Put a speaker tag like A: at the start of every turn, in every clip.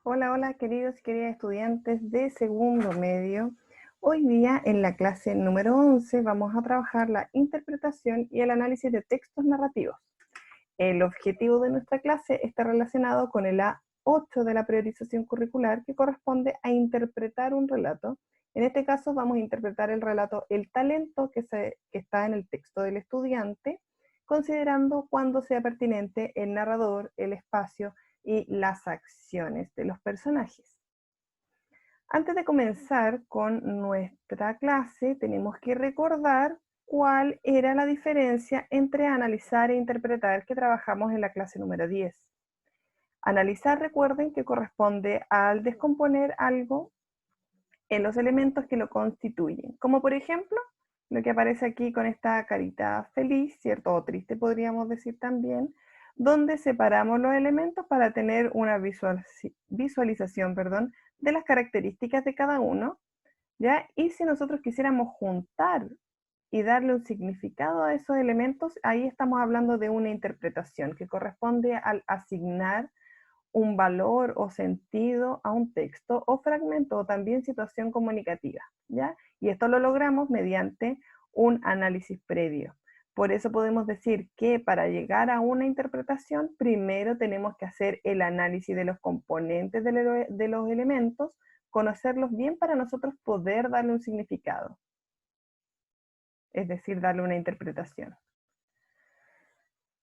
A: Hola, hola, queridos y queridas estudiantes de segundo medio. Hoy día en la clase número 11 vamos a trabajar la interpretación y el análisis de textos narrativos. El objetivo de nuestra clase está relacionado con el A8 de la priorización curricular, que corresponde a interpretar un relato. En este caso vamos a interpretar el relato El talento que está en el texto del estudiante, considerando cuándo sea pertinente el narrador, el espacio y las acciones de los personajes. Antes de comenzar con nuestra clase, tenemos que recordar cuál era la diferencia entre analizar e interpretar que trabajamos en la clase número 10. Analizar, recuerden que corresponde al descomponer algo en los elementos que lo constituyen, como por ejemplo lo que aparece aquí con esta carita feliz, ¿cierto? O triste podríamos decir también, donde separamos los elementos para tener una visualización, de las características de cada uno, ¿ya? Y si nosotros quisiéramos juntar y darle un significado a esos elementos, ahí estamos hablando de una interpretación que corresponde al asignar un valor o sentido a un texto o fragmento o también situación comunicativa, ¿ya? Y esto lo logramos mediante un análisis previo. Por eso podemos decir que para llegar a una interpretación, primero tenemos que hacer el análisis de los componentes de los elementos, conocerlos bien para nosotros poder darle un significado, es decir, darle una interpretación.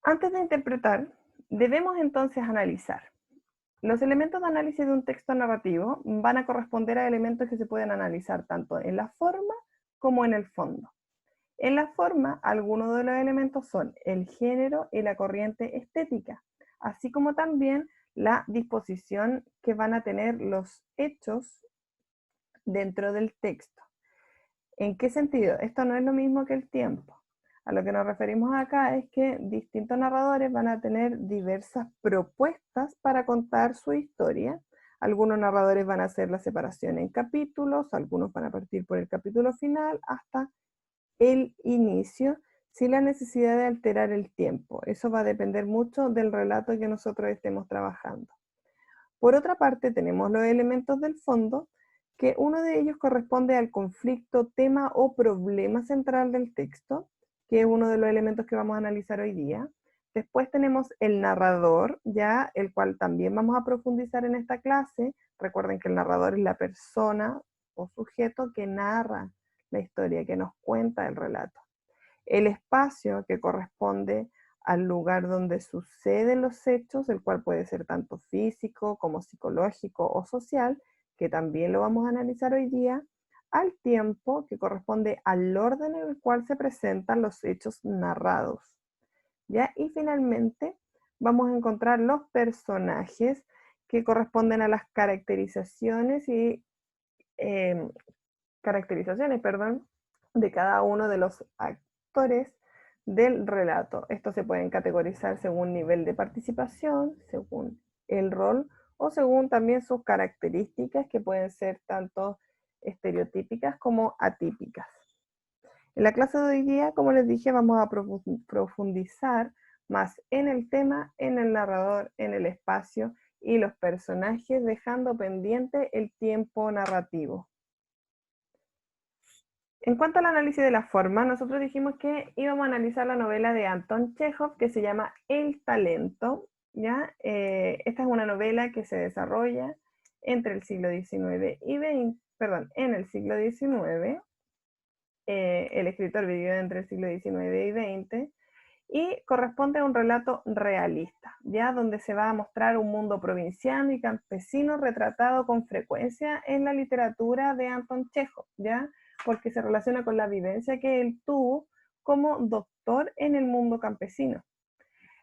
A: Antes de interpretar, debemos entonces analizar. Los elementos de análisis de un texto narrativo van a corresponder a elementos que se pueden analizar tanto en la forma como en el fondo. En la forma, algunos de los elementos son el género y la corriente estética, así como también la disposición que van a tener los hechos dentro del texto. ¿En qué sentido? Esto no es lo mismo que el tiempo. A lo que nos referimos acá es que distintos narradores van a tener diversas propuestas para contar su historia. Algunos narradores van a hacer la separación en capítulos, algunos van a partir por el capítulo final hasta el inicio, sin la necesidad de alterar el tiempo. Eso va a depender mucho del relato que nosotros estemos trabajando. Por otra parte, tenemos los elementos del fondo, que uno de ellos corresponde al conflicto, tema o problema central del texto, que es uno de los elementos que vamos a analizar hoy día. Después tenemos el narrador, ya el cual también vamos a profundizar en esta clase. Recuerden que el narrador es la persona o sujeto que narra la historia, que nos cuenta el relato. El espacio, que corresponde al lugar donde suceden los hechos, el cual puede ser tanto físico como psicológico o social, que también lo vamos a analizar hoy día. Al tiempo, que corresponde al orden en el cual se presentan los hechos narrados, ¿ya? Y finalmente vamos a encontrar los personajes, que corresponden a las caracterizaciones de cada uno de los actores del relato. Estos se pueden categorizar según nivel de participación, según el rol o según también sus características, que pueden ser tanto estereotípicas como atípicas. En la clase de hoy día, como les dije, vamos a profundizar más en el tema, en el narrador, en el espacio y los personajes, dejando pendiente el tiempo narrativo. En cuanto al análisis de la forma, nosotros dijimos que íbamos a analizar la novela de Anton Chekhov que se llama El talento, ¿ya? Esta es una novela que se desarrolla entre el siglo XIX y XX, perdón, en el siglo XIX. El escritor vivió entre el siglo XIX y XX y corresponde a un relato realista, ¿ya? Donde se va a mostrar un mundo provinciano y campesino retratado con frecuencia en la literatura de Anton Chekhov, ¿ya? Porque se relaciona con la vivencia que él tuvo como doctor en el mundo campesino.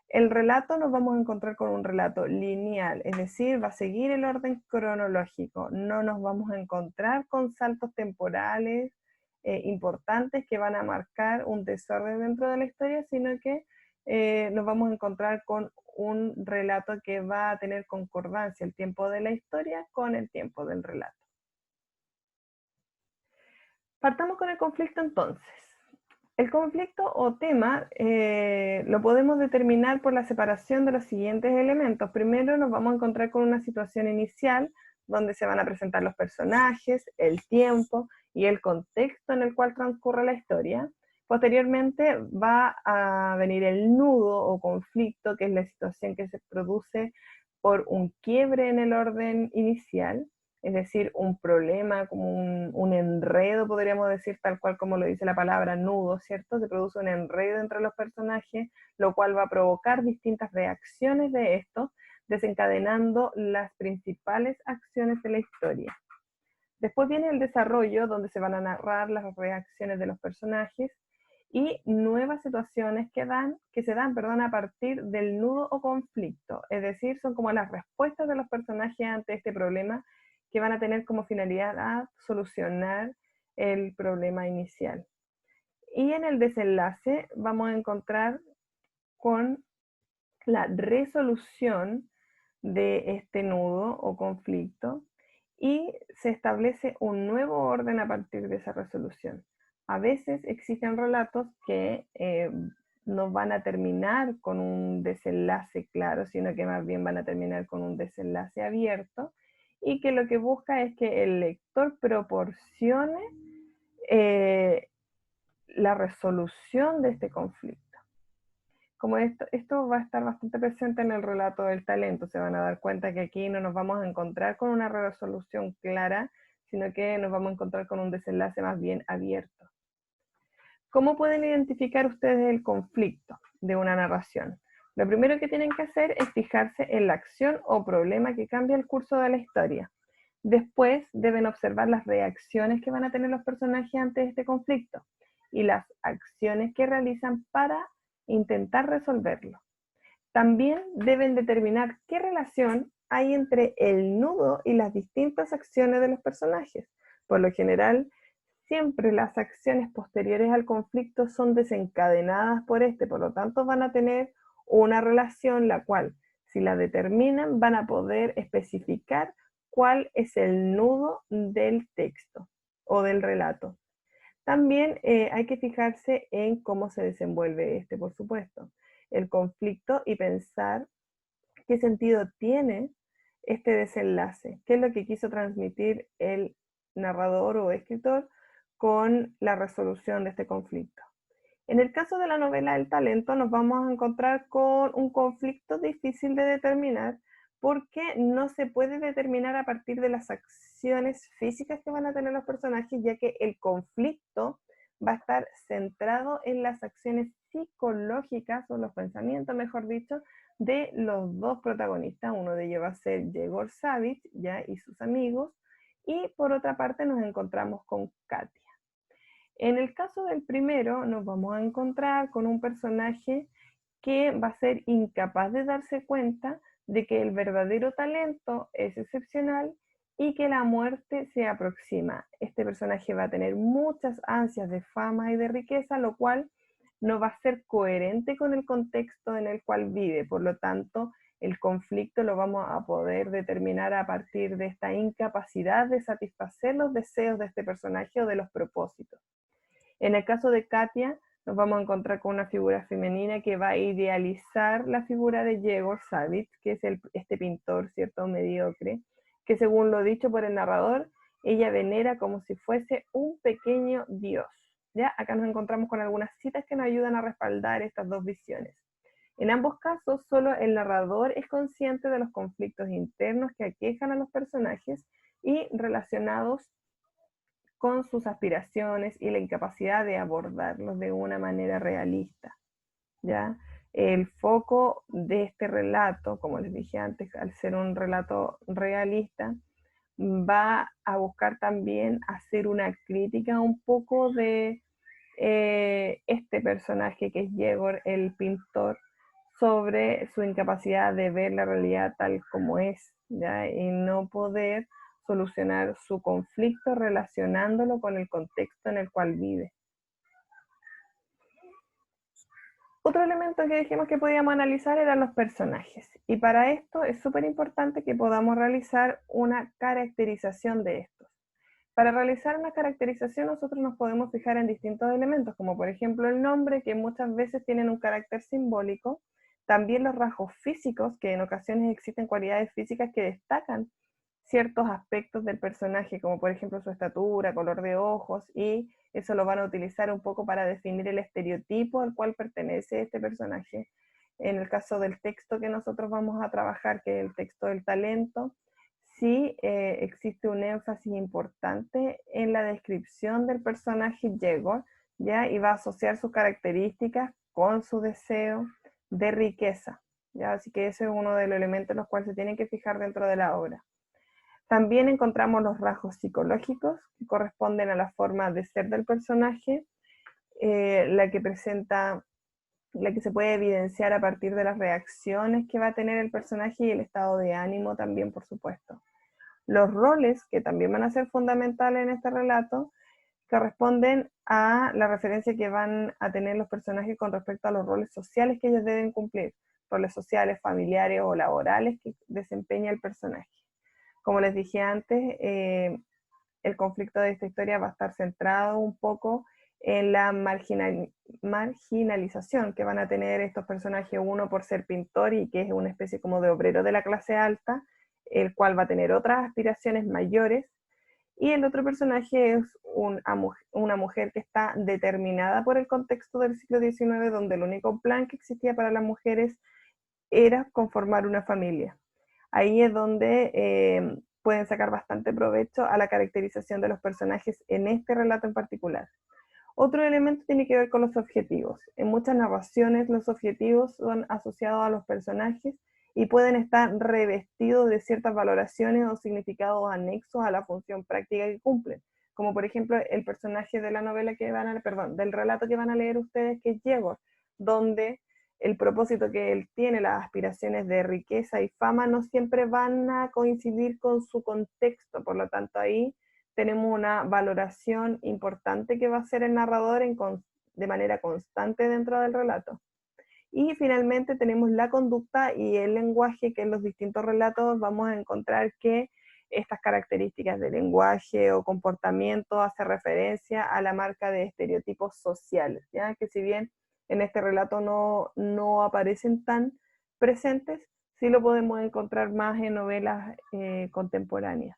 A: El relato nos vamos a encontrar con un relato lineal, es decir, va a seguir el orden cronológico, no nos vamos a encontrar con saltos temporales importantes que van a marcar un desorden dentro de la historia, sino que nos vamos a encontrar con un relato que va a tener concordancia el tiempo de la historia con el tiempo del relato. Partamos con el conflicto entonces. El conflicto o tema lo podemos determinar por la separación de los siguientes elementos. Primero nos vamos a encontrar con una situación inicial donde se van a presentar los personajes, el tiempo y el contexto en el cual transcurre la historia. Posteriormente va a venir el nudo o conflicto, que es la situación que se produce por un quiebre en el orden inicial, es decir, un problema, como un enredo, podríamos decir, tal cual como lo dice la palabra nudo, ¿cierto? Se produce un enredo entre los personajes, lo cual va a provocar distintas reacciones de esto, desencadenando las principales acciones de la historia. Después viene el desarrollo, donde se van a narrar las reacciones de los personajes y nuevas situaciones que se dan a partir del nudo o conflicto. Es decir, son como las respuestas de los personajes ante este problema que van a tener como finalidad solucionar el problema inicial. Y en el desenlace vamos a encontrar con la resolución de este nudo o conflicto y se establece un nuevo orden a partir de esa resolución. A veces existen relatos que no van a terminar con un desenlace claro, sino que más bien van a terminar con un desenlace abierto y que lo que busca es que el lector proporcione la resolución de este conflicto. Como esto va a estar bastante presente en el relato del talento, se van a dar cuenta que aquí no nos vamos a encontrar con una resolución clara, sino que nos vamos a encontrar con un desenlace más bien abierto. ¿Cómo pueden identificar ustedes el conflicto de una narración? Lo primero que tienen que hacer es fijarse en la acción o problema que cambia el curso de la historia. Después deben observar las reacciones que van a tener los personajes ante este conflicto y las acciones que realizan para intentar resolverlo. También deben determinar qué relación hay entre el nudo y las distintas acciones de los personajes. Por lo general, siempre las acciones posteriores al conflicto son desencadenadas por este, por lo tanto van a tener una relación la cual, si la determinan, van a poder especificar cuál es el nudo del texto o del relato. También hay que fijarse en cómo se desenvuelve este, por supuesto, el conflicto y pensar qué sentido tiene este desenlace, qué es lo que quiso transmitir el narrador o escritor con la resolución de este conflicto. En el caso de la novela El talento nos vamos a encontrar con un conflicto difícil de determinar porque no se puede determinar a partir de las acciones físicas que van a tener los personajes, ya que el conflicto va a estar centrado en las acciones psicológicas o los pensamientos, mejor dicho, de los dos protagonistas. Uno de ellos va a ser Yegor Savvich, ¿ya? Y sus amigos, y por otra parte nos encontramos con Katia. En el caso del primero, nos vamos a encontrar con un personaje que va a ser incapaz de darse cuenta de que el verdadero talento es excepcional y que la muerte se aproxima. Este personaje va a tener muchas ansias de fama y de riqueza, lo cual no va a ser coherente con el contexto en el cual vive. Por lo tanto, el conflicto lo vamos a poder determinar a partir de esta incapacidad de satisfacer los deseos de este personaje o de los propósitos. En el caso de Katia, nos vamos a encontrar con una figura femenina que va a idealizar la figura de Yegor Savvich, que es este pintor, ¿cierto?, mediocre, que según lo dicho por el narrador, ella venera como si fuese un pequeño dios. ¿Ya? Acá nos encontramos con algunas citas que nos ayudan a respaldar estas dos visiones. En ambos casos, solo el narrador es consciente de los conflictos internos que aquejan a los personajes y relacionados con sus aspiraciones y la incapacidad de abordarlos de una manera realista, ¿ya? El foco de este relato, como les dije antes, al ser un relato realista, va a buscar también hacer una crítica un poco de este personaje que es Yegor, el pintor, sobre su incapacidad de ver la realidad tal como es, ¿ya? Y no poder solucionar su conflicto relacionándolo con el contexto en el cual vive. Otro elemento que dijimos que podíamos analizar eran los personajes, y para esto es súper importante que podamos realizar una caracterización de estos. Para realizar una caracterización nosotros nos podemos fijar en distintos elementos, como por ejemplo el nombre, que muchas veces tienen un carácter simbólico, también los rasgos físicos, que en ocasiones existen cualidades físicas que destacan ciertos aspectos del personaje, como por ejemplo su estatura, color de ojos, y eso lo van a utilizar un poco para definir el estereotipo al cual pertenece este personaje. En el caso del texto que nosotros vamos a trabajar, que es el texto del talento, sí existe un énfasis importante en la descripción del personaje Yegor, ¿ya? Y va a asociar sus características con su deseo de riqueza, ¿ya? Así que ese es uno de los elementos en los cuales se tienen que fijar dentro de la obra. También encontramos los rasgos psicológicos que corresponden a la forma de ser del personaje, la que presenta, la que se puede evidenciar a partir de las reacciones que va a tener el personaje y el estado de ánimo también, por supuesto. Los roles, que también van a ser fundamentales en este relato, corresponden a la referencia que van a tener los personajes con respecto a los roles sociales que ellos deben cumplir, roles sociales, familiares o laborales que desempeña el personaje. Como les dije antes, el conflicto de esta historia va a estar centrado un poco en la marginalización que van a tener estos personajes, uno por ser pintor y que es una especie como de obrero de la clase alta, el cual va a tener otras aspiraciones mayores, y el otro personaje es una mujer que está determinada por el contexto del siglo XIX, donde el único plan que existía para las mujeres era conformar una familia. Ahí es donde pueden sacar bastante provecho a la caracterización de los personajes en este relato en particular. Otro elemento tiene que ver con los objetivos. En muchas narraciones los objetivos son asociados a los personajes y pueden estar revestidos de ciertas valoraciones o significados anexos a la función práctica que cumplen. Como por ejemplo el personaje de la novela que van a, perdón, del relato que van a leer ustedes, que es Yegor, donde el propósito que él tiene, las aspiraciones de riqueza y fama, no siempre van a coincidir con su contexto. Por lo tanto, ahí tenemos una valoración importante que va a hacer el narrador de manera constante dentro del relato. Y finalmente tenemos la conducta y el lenguaje, que en los distintos relatos vamos a encontrar que estas características de lenguaje o comportamiento hace referencia a la marca de estereotipos sociales, ¿ya? Que si bien en este relato no aparecen tan presentes, sí lo podemos encontrar más en novelas contemporáneas.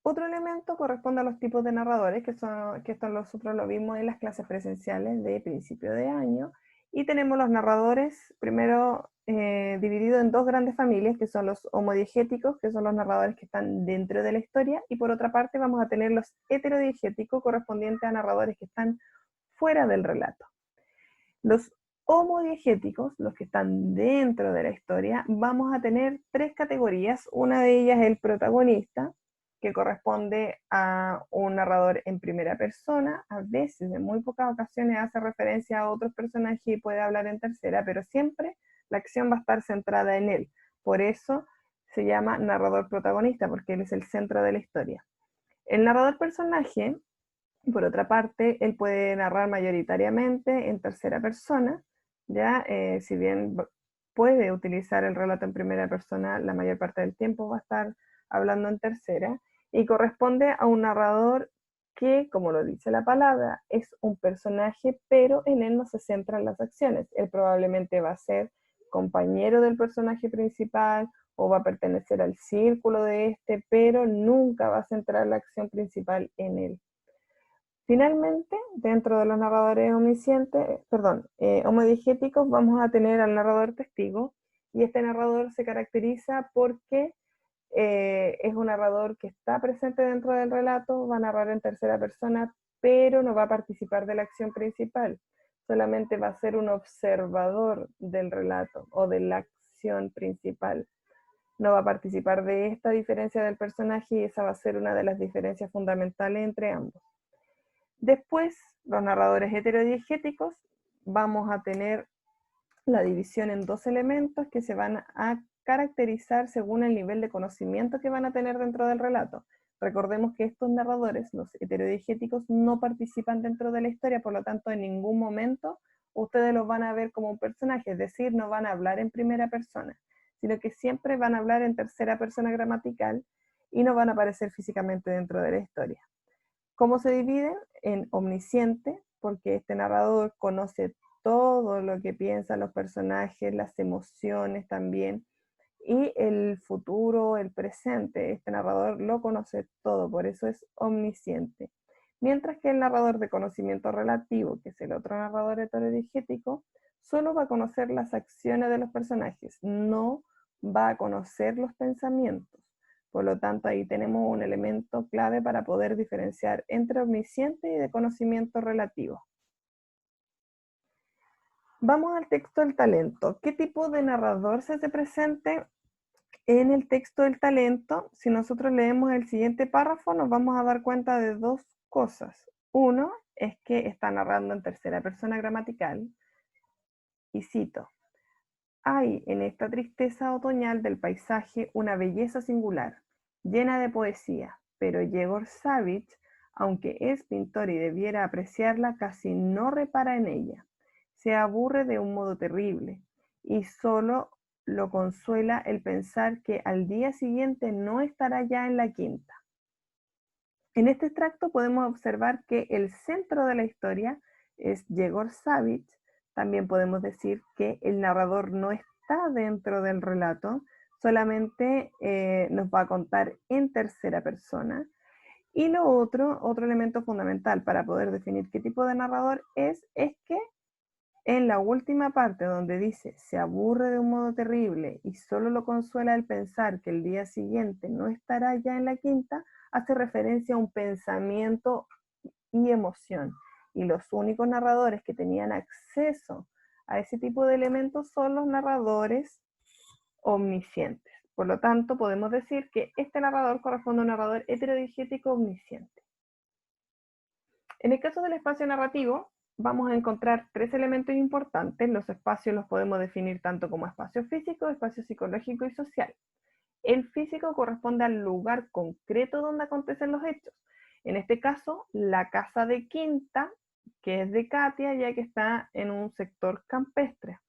A: Otro elemento corresponde a los tipos de narradores, que esto nosotros lo vimos en las clases presenciales de principio de año, y tenemos los narradores, primero divididos en dos grandes familias, que son los homodiegéticos, que son los narradores que están dentro de la historia, y por otra parte vamos a tener los heterodiegéticos, correspondientes a narradores que están fuera del relato. Los homodiegéticos, los que están dentro de la historia, vamos a tener tres categorías. Una de ellas es el protagonista, que corresponde a un narrador en primera persona. A veces, en muy pocas ocasiones, hace referencia a otros personajes y puede hablar en tercera, pero siempre la acción va a estar centrada en él. Por eso se llama narrador protagonista, porque él es el centro de la historia. El narrador personaje, por otra parte, él puede narrar mayoritariamente en tercera persona, ya si bien puede utilizar el relato en primera persona, la mayor parte del tiempo va a estar hablando en tercera, y corresponde a un narrador que, como lo dice la palabra, es un personaje, pero en él no se centran las acciones. Él probablemente va a ser compañero del personaje principal o va a pertenecer al círculo de este, pero nunca va a centrar la acción principal en él. Finalmente, dentro de los narradores homodiegéticos, vamos a tener al narrador testigo, y este narrador se caracteriza porque es un narrador que está presente dentro del relato, va a narrar en tercera persona, pero no va a participar de la acción principal, solamente va a ser un observador del relato o de la acción principal. No va a participar de esta diferencia del personaje, y esa va a ser una de las diferencias fundamentales entre ambos. Después, los narradores heterodiegéticos, vamos a tener la división en dos elementos que se van a caracterizar según el nivel de conocimiento que van a tener dentro del relato. Recordemos que estos narradores, los heterodiegéticos, no participan dentro de la historia, por lo tanto en ningún momento ustedes los van a ver como un personaje, es decir, no van a hablar en primera persona, sino que siempre van a hablar en tercera persona gramatical, y no van a aparecer físicamente dentro de la historia. ¿Cómo se dividen? En omnisciente, porque este narrador conoce todo lo que piensan los personajes, las emociones también, y el futuro, el presente. Este narrador lo conoce todo, por eso es omnisciente. Mientras que el narrador de conocimiento relativo, que es el otro narrador heterodigético, solo va a conocer las acciones de los personajes, no va a conocer los pensamientos. Por lo tanto, ahí tenemos un elemento clave para poder diferenciar entre omnisciente y de conocimiento relativo. Vamos al texto del talento. ¿Qué tipo de narrador se hace presente en el texto del talento? Si nosotros leemos el siguiente párrafo, nos vamos a dar cuenta de dos cosas. Uno es que está narrando en tercera persona gramatical, y cito: hay en esta tristeza otoñal del paisaje una belleza singular, llena de poesía, pero Yegor Savvich, aunque es pintor y debiera apreciarla, casi no repara en ella. Se aburre de un modo terrible, y solo lo consuela el pensar que al día siguiente no estará ya en la quinta. En este extracto podemos observar que el centro de la historia es Yegor Savvich. También podemos decir que el narrador no está dentro del relato, solamente nos va a contar en tercera persona. Y lo otro elemento fundamental para poder definir qué tipo de narrador es que en la última parte donde dice se aburre de un modo terrible y solo lo consuela el pensar que el día siguiente no estará ya en la quinta, hace referencia a un pensamiento y emoción. Y los únicos narradores que tenían acceso a ese tipo de elementos son los narradores omniscientes. Por lo tanto, podemos decir que este narrador corresponde a un narrador heterodigético omnisciente. En el caso del espacio narrativo, vamos a encontrar tres elementos importantes. Los espacios los podemos definir tanto como espacio físico, espacio psicológico y social. El físico corresponde al lugar concreto donde acontecen los hechos. En este caso, la casa de Quinta, que es de Katia, ya que está en un sector campestre.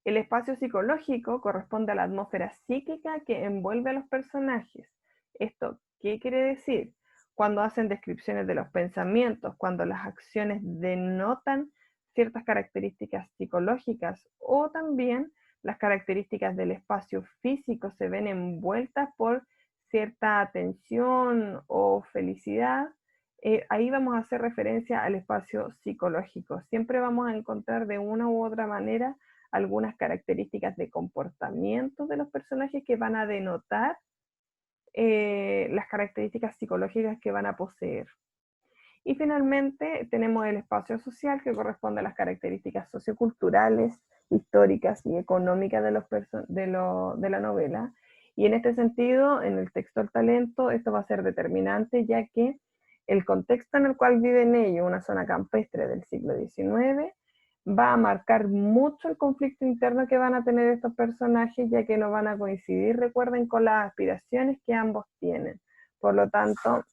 A: El espacio psicológico corresponde a la atmósfera psíquica que envuelve a los personajes. ¿Esto qué quiere decir? Cuando hacen descripciones de los pensamientos, cuando las acciones denotan ciertas características psicológicas, o también las características del espacio físico se ven envueltas por cierta tensión o felicidad. Ahí vamos a hacer referencia al espacio psicológico. Siempre vamos a encontrar de una u otra manera algunas características de comportamiento de los personajes que van a denotar las características psicológicas que van a poseer. Y finalmente tenemos el espacio social, que corresponde a las características socioculturales, históricas y económicas de la novela. Y en este sentido, en el texto del talento, esto va a ser determinante, ya que el contexto en el cual viven ellos, una zona campestre del siglo XIX, va a marcar mucho el conflicto interno que van a tener estos personajes, ya que no van a coincidir, recuerden, con las aspiraciones que ambos tienen. Por lo tanto,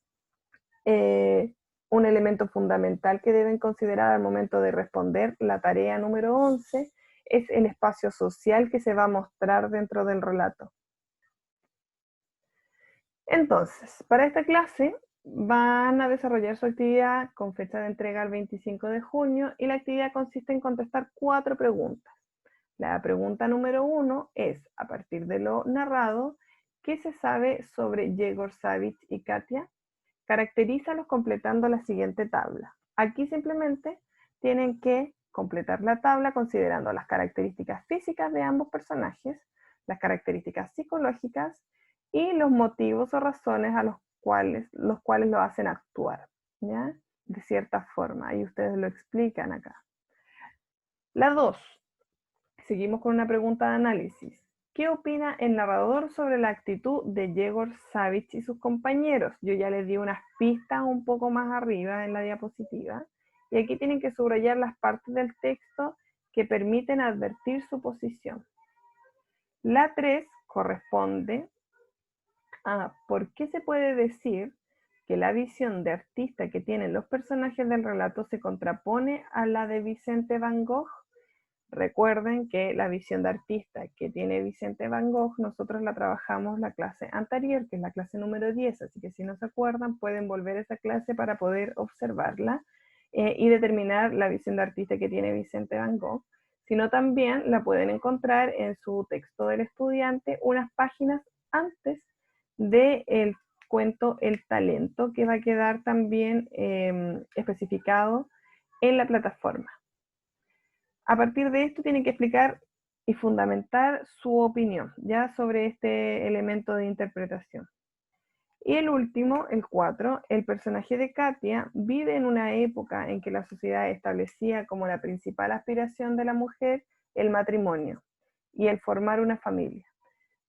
A: un elemento fundamental que deben considerar al momento de responder la tarea número 11 es el espacio social que se va a mostrar dentro del relato. Entonces, para esta clase van a desarrollar su actividad con fecha de entrega el 25 de junio y la actividad consiste en contestar 4 preguntas. La pregunta número 1 es, a partir de lo narrado, ¿qué se sabe sobre Yegor Savvich y Katia? Caracterízalos completando la siguiente tabla. Aquí simplemente tienen que completar la tabla considerando las características físicas de ambos personajes, las características psicológicas y los motivos o razones a los cuales lo hacen actuar, ¿ya? De cierta forma, y ustedes lo explican acá. La 2. Seguimos con una pregunta de análisis. ¿Qué opina el narrador sobre la actitud de Yegor Savvich y sus compañeros? Yo ya les di unas pistas un poco más arriba en la diapositiva. Y aquí tienen que subrayar las partes del texto que permiten advertir su posición. La 3 corresponde a ¿por qué se puede decir que la visión de artista que tienen los personajes del relato se contrapone a la de Vicente Van Gogh? Recuerden que la visión de artista que tiene Vicente Van Gogh, nosotros la trabajamos la clase anterior, que es la clase número 10, así que si no se acuerdan, pueden volver a esa clase para poder observarla y determinar la visión de artista que tiene Vicente Van Gogh. Sino también la pueden encontrar en su texto del estudiante, unas páginas antes del cuento El Talento, que va a quedar también especificado en la plataforma. A partir de esto tienen que explicar y fundamentar su opinión ya sobre este elemento de interpretación. Y el último, el 4, el personaje de Katia vive en una época en que la sociedad establecía como la principal aspiración de la mujer el matrimonio y el formar una familia.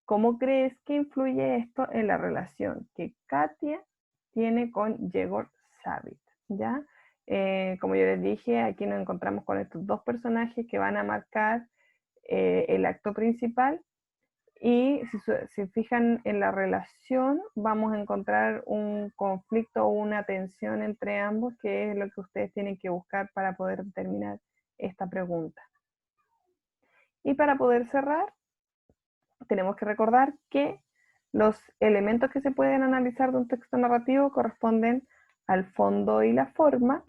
A: ¿Cómo crees que influye esto en la relación que Katia tiene con Yegor Savit? ¿Ya? Como yo les dije, aquí nos encontramos con estos dos personajes que van a marcar el acto principal y si se fijan en la relación vamos a encontrar un conflicto o una tensión entre ambos, que es lo que ustedes tienen que buscar para poder terminar esta pregunta. Y para poder cerrar, tenemos que recordar que los elementos que se pueden analizar de un texto narrativo corresponden al fondo y la forma.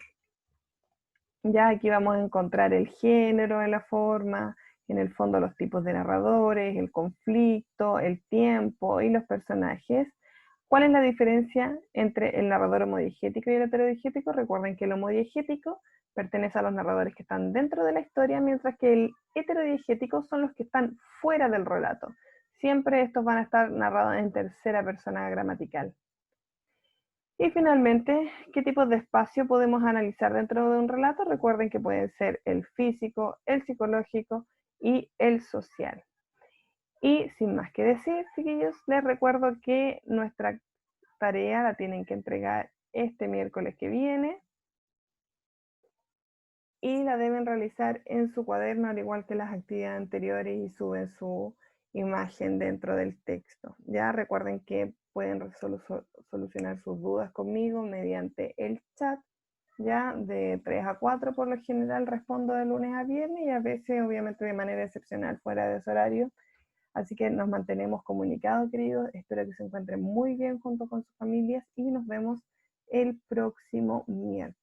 A: Ya aquí vamos a encontrar el género en la forma, en el fondo los tipos de narradores, el conflicto, el tiempo y los personajes. ¿Cuál es la diferencia entre el narrador homodiegético y el heterodiegético? Recuerden que el homodiegético pertenece a los narradores que están dentro de la historia, mientras que el heterodiegético son los que están fuera del relato. Siempre estos van a estar narrados en tercera persona gramatical. Y finalmente, ¿qué tipos de espacio podemos analizar dentro de un relato? Recuerden que pueden ser el físico, el psicológico y el social. Y sin más que decir, chiquillos, les recuerdo que nuestra tarea la tienen que entregar este miércoles que viene y la deben realizar en su cuaderno, al igual que las actividades anteriores, y suben su imagen dentro del texto. Ya recuerden que pueden solucionar sus dudas conmigo mediante el chat, ya de 3 a 4 por lo general respondo de lunes a viernes y a veces obviamente de manera excepcional fuera de ese horario. Así que nos mantenemos comunicados, queridos. Espero que se encuentren muy bien junto con sus familias y nos vemos el próximo miércoles.